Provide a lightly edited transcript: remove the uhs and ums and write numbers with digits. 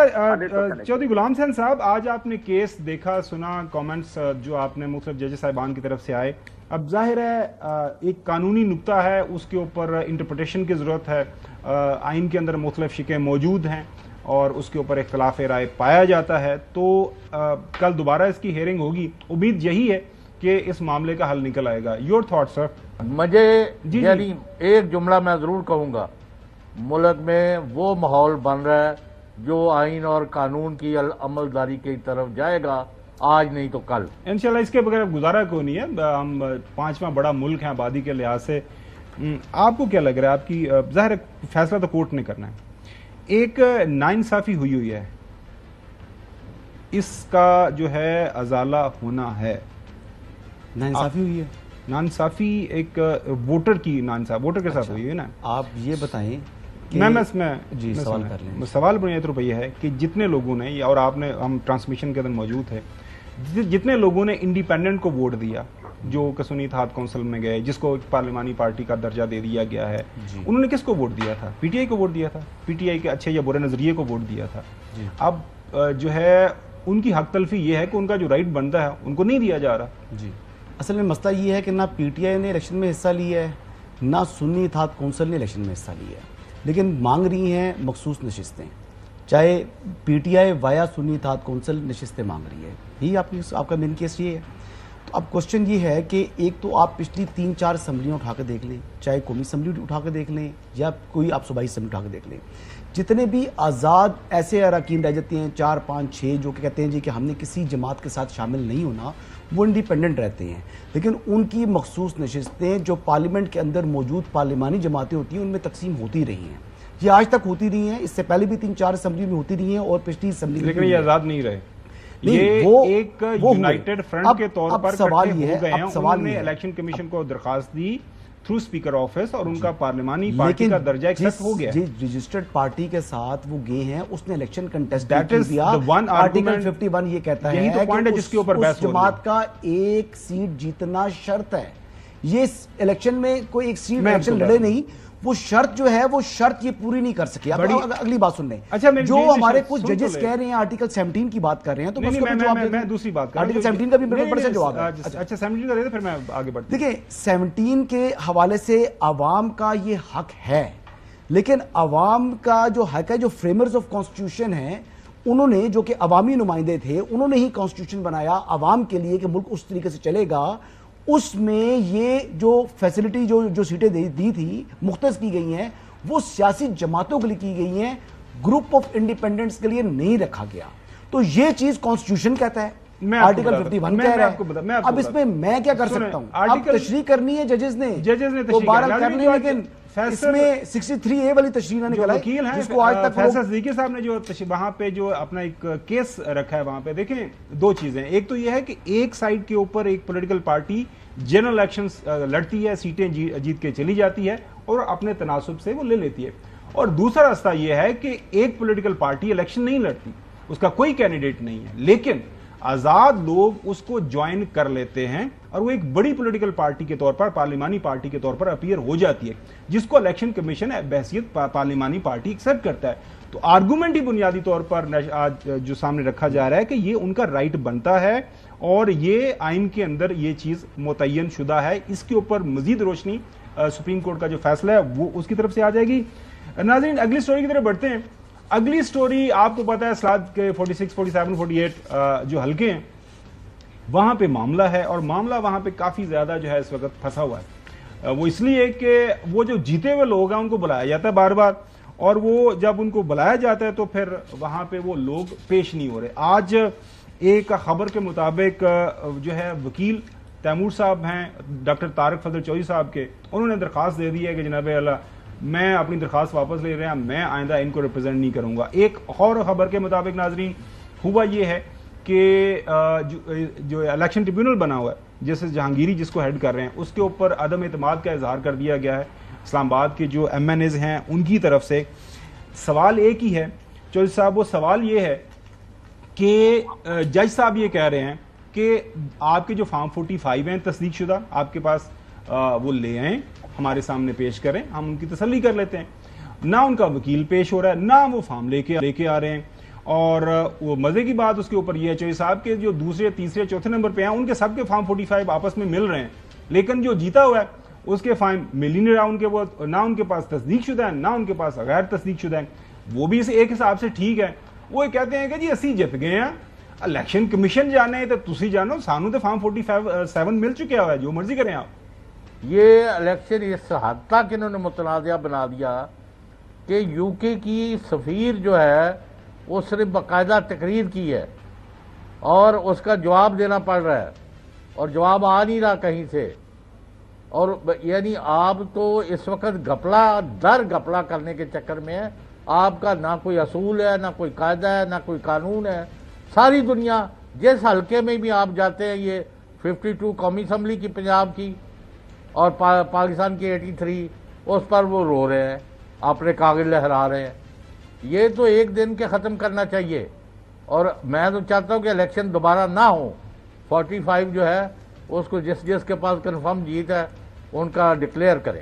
चौधरी गुलाम हुसैन साहब, आज आपने केस देखा, सुना, कमेंट्स जो आपने मुख्तलिफ जज साहिबान की तरफ से आए, अब जाहिर है एक कानूनी नुक्ता है, उसके ऊपर इंटरप्रिटेशन की ज़रूरत है। आइन के अंदर मुख्तलिफ शिकें मौजूद हैं और उसके ऊपर इख्तलाफ राय पाया जाता है, तो कल दोबारा इसकी हेयरिंग होगी। उम्मीद यही है कि इस मामले का हल निकल आएगा। Your thought sir? मुझे यानी एक जुमला मैं ज़रूर कहूँगा, मुल्क में वो माहौल बन रहा है जो आइन और कानून की अमलदारी की तरफ जाएगा, आज नहीं तो कल इंशाल्लाह। इसके बगैर गुजारा कोई नहीं है। हम 5वां बड़ा मुल्क है आबादी के लिहाज से। आपको क्या लग रहा है? आपकी ज़ाहिर फैसला तो कोर्ट ने करना है। एक नाइंसाफी हुई है, इसका जो है अजाला होना है। नाइंसाफी हुई है? नाइंसाफी एक वोटर की नाइंसाफी वोटर के साथ हुई है ना। आप ये बताएं कि जी सवाल कर लें। सवाल बुनियादी तौर पर यह है कि जितने लोगों ने, और आपने, हम ट्रांसमिशन के अंदर मौजूद थे, जितने लोगों ने इंडिपेंडेंट को वोट दिया, जो कसूनी इत्तेहाद कौंसिल में गए, जिसको पार्लिमानी पार्टी का दर्जा दे दिया गया है, उन्होंने किसको वोट दिया था? पीटीआई को वोट दिया था। पीटीआई के अच्छे या बुरे नजरिए को वोट दिया था। अब जो है उनकी हक तलफी ये है कि उनका जो राइट बनता है उनको नहीं दिया जा रहा। जी, असल में मसला ये है कि ना पीटीआई ने इलेक्शन में हिस्सा लिया है, ना सुन्नी इत्तेहाद कौंसिल ने इलेक्शन में हिस्सा लिया है, लेकिन मांग रही हैं मखसूस नशिस्तें। चाहे पीटीआई वाया सुन्नी इत्तेहाद कौंसिल नशिस्तें मांग रही है, यही आपका मेन केस ये है। तो अब क्वेश्चन ये है कि एक तो आप पिछली 3-4 असम्बलियाँ उठा कर देख लें, चाहे कौमी असम्बली उठा कर देख लें या कोई आप सूबाई असम्बली उठा कर देख लें, जितने भी आज़ाद ऐसे अरकान रह जाते हैं 4, 5, 6 जो कि कहते हैं जी कि हमने किसी जमात के साथ शामिल नहीं होना, वो इंडिपेंडेंट रहते हैं, लेकिन उनकी मखसूस नशिस्तें जो पार्लियामेंट के अंदर मौजूद पार्लिमानी जमातें होती हैं उनमें तकसीम होती रही हैं। ये आज तक होती रही हैं, इससे पहले भी 3-4 असम्बली में होती रही हैं और पिछली असम्बली में, लेकिन ये आज़ाद नहीं रहे। ये एक यूनाइटेड फ्रंट के तौर पर सवाल ये है, उन्होंने इलेक्शन कमीशन को दरखास्त दी थ्रू स्पीकर ऑफिस और उनका पार्लिमानी पार्टी का दर्जा एक्सेप्ट हो गया। जिस रजिस्टर्ड पार्टी के साथ वो गए हैं उसने इलेक्शन कंटेस्ट किया। आर्टिकल 51 ये कहता है कि जिसके ऊपर उस जमात का एक सीट जीतना शर्त है। ये इलेक्शन में कोई एक सीट इलेक्शन लड़े नहीं, वो शर्त जो है वो शर्त ये पूरी नहीं कर सके। अगली बात सुन लें। अच्छा, जो हमारे कुछ जजेस कह रहे हैं आर्टिकल 17 की बात कर रहे हैं, तो मैं दूसरी बात कर रहा हूं। आर्टिकल 17 का भी मेरे ऊपर से जवाब है। अच्छा 17 का दे दे, फिर मैं आगे बढ़ता हूं। देखिए 17 के हवाले से अवाम का ये हक है, लेकिन अवाम का जो हक है, जो फ्रेमर्स ऑफ कॉन्स्टिट्यूशन है, उन्होंने, जो कि अवामी नुमाइंदे थे, उन्होंने ही कॉन्स्टिट्यूशन बनाया अवाम के लिए कि मुल्क उस तरीके से चलेगा। उसमें ये जो फैसिलिटी जो सीटें दी थी, मुख्तस की गई हैं, वो सियासी जमातों के लिए की गई हैं, ग्रुप ऑफ इंडिपेंडेंट्स के लिए नहीं रखा गया। तो ये चीज कॉन्स्टिट्यूशन कहता है, आर्टिकल 51 कह रहा है। अब इसमें मैं क्या कर सकता हूं? अब तशरीह करनी है जजेस ने तो बहरहाल कर ली, लेकिन इसमें 63A वाली तशरीह निकला वकील है जिसको आज तक फैसल सिद्दीकी साहब ने जो वहां पे जो अपना एक केस रखा है, वहां पे देखें दो चीजें। एक तो यह है कि एक साइड के ऊपर एक पॉलिटिकल पार्टी जनरल इलेक्शंस लड़ती है, सीटें जीत के चली जाती है और अपने तनासुब से वो ले लेती है, और दूसरा रास्ता यह है कि एक पॉलिटिकल पार्टी इलेक्शन नहीं लड़ती, उसका कोई कैंडिडेट नहीं है, लेकिन आजाद लोग उसको ज्वाइन कर लेते हैं और वो एक बड़ी पॉलिटिकल पार्टी के तौर पर, पार्लिमानी पार्टी के तौर पर अपीयर हो जाती है, जिसको इलेक्शन कमीशन बहसियत पार्लिमानी पार्टी एक्सेप्ट करता है। तो आर्गुमेंट ही बुनियादी तौर पर आज जो सामने रखा जा रहा है कि ये उनका राइट बनता है और ये आइन के अंदर ये चीज मुतय्यन शुदा है। इसके ऊपर मजीद रोशनी सुप्रीम कोर्ट का जो फैसला है वो उसकी तरफ से आ जाएगी। नाज़रीन, अगली स्टोरी की तरफ बढ़ते हैं। अगली स्टोरी आपको पता है सलाद के 46, 47, 48 जो हल्के हैं वहां पे मामला है, और मामला वहां पे काफी ज्यादा जो है इस वक्त फंसा हुआ है। वो इसलिए कि वो जो जीते हुए लोग हैं उनको बुलाया जाता है बार बार, और वो जब उनको बुलाया जाता है तो फिर वहां पे वो लोग पेश नहीं हो रहे। आज एक खबर के मुताबिक जो है वकील तैमूर साहब हैं डॉक्टर तारक फजल चौधरी साहब के, उन्होंने दरखास्त दे दी है कि जनाब अल्लाह मैं अपनी दरखास्त वापस ले रहे हैं, मैं आइंदा इनको रिप्रेजेंट नहीं करूंगा। एक और खबर के मुताबिक नाजरीन हुआ ये है कि जो इलेक्शन ट्रिब्यूनल बना हुआ है, जैसे जहांगीरी जिसको हेड कर रहे हैं, उसके ऊपर अदम एतमाद का इजहार कर दिया गया है इस्लामाबाद के जो MNAs हैं उनकी तरफ से। सवाल एक ही है चौधरी साहब, वो सवाल ये है कि जज साहब ये कह रहे हैं कि आपके जो फॉर्म 45 हैं तस्दीक शुदा आपके पास, वो ले आए, हमारे सामने पेश करें, हम उनकी तसल्ली कर लेते हैं। ना उनका वकील पेश हो रहा है, ना वो फॉर्म लेके आ रहे हैं, اور وہ مزے کی بات اس کے اوپر یہ ہے چوہدری صاحب کے جو دوسرے تیسرے چوتھے نمبر پہ ہیں ان کے سب کے فارم 45 آپس میں مل رہے ہیں، لیکن جو جیتا ہوا ہے اس کے فارم مل ہی نہیں رہا ان کے، وہ نہ ان کے پاس تصدیق شدہ ہے نہ ان کے پاس غیر تصدیق شدہ ہے۔ وہ بھی اسے ایک حساب سے ٹھیک ہے، وہ کہتے ہیں کہ جی اسی جت گئے ہیں، الیکشن کمیشن جانے تو تسی جانو، سانو تو فارم 47 مل چکے ہوا ہے، جو مرضی کریں آپ۔ یہ الیکشن اس حد تک انہوں نے متنازع بنا دیا کہ یو کے کی سفیر جو ہے اس نے باقاعدہ تقریر کی ہے اور اس کا جواب دینا پڑ رہا ہے اور جواب آ نہیں رہا کہیں سے، اور یعنی آپ تو اس وقت گپلا کرنے کے چکر میں ہے، آپ کا نہ کوئی اصول ہے، نہ کوئی قاعدہ ہے، نہ کوئی قانون ہے۔ ساری دنیا جس حلقے میں بھی آپ جاتے ہیں، یہ 52 قومی اسمبلی کی پنجاب کی اور پاکستان کی 83، اس پر وہ رو رہے ہیں، اپنے کاغذ لہرا رہے ہیں۔ یہ تو ایک دن کے ختم کرنا چاہیے، اور میں تو چاہتا ہوں کہ الیکشن دوبارہ نہ ہو، 45 جو ہے اس کو جس کے پاس کنفرم جیت ہے ان کا ڈکلیئر کریں۔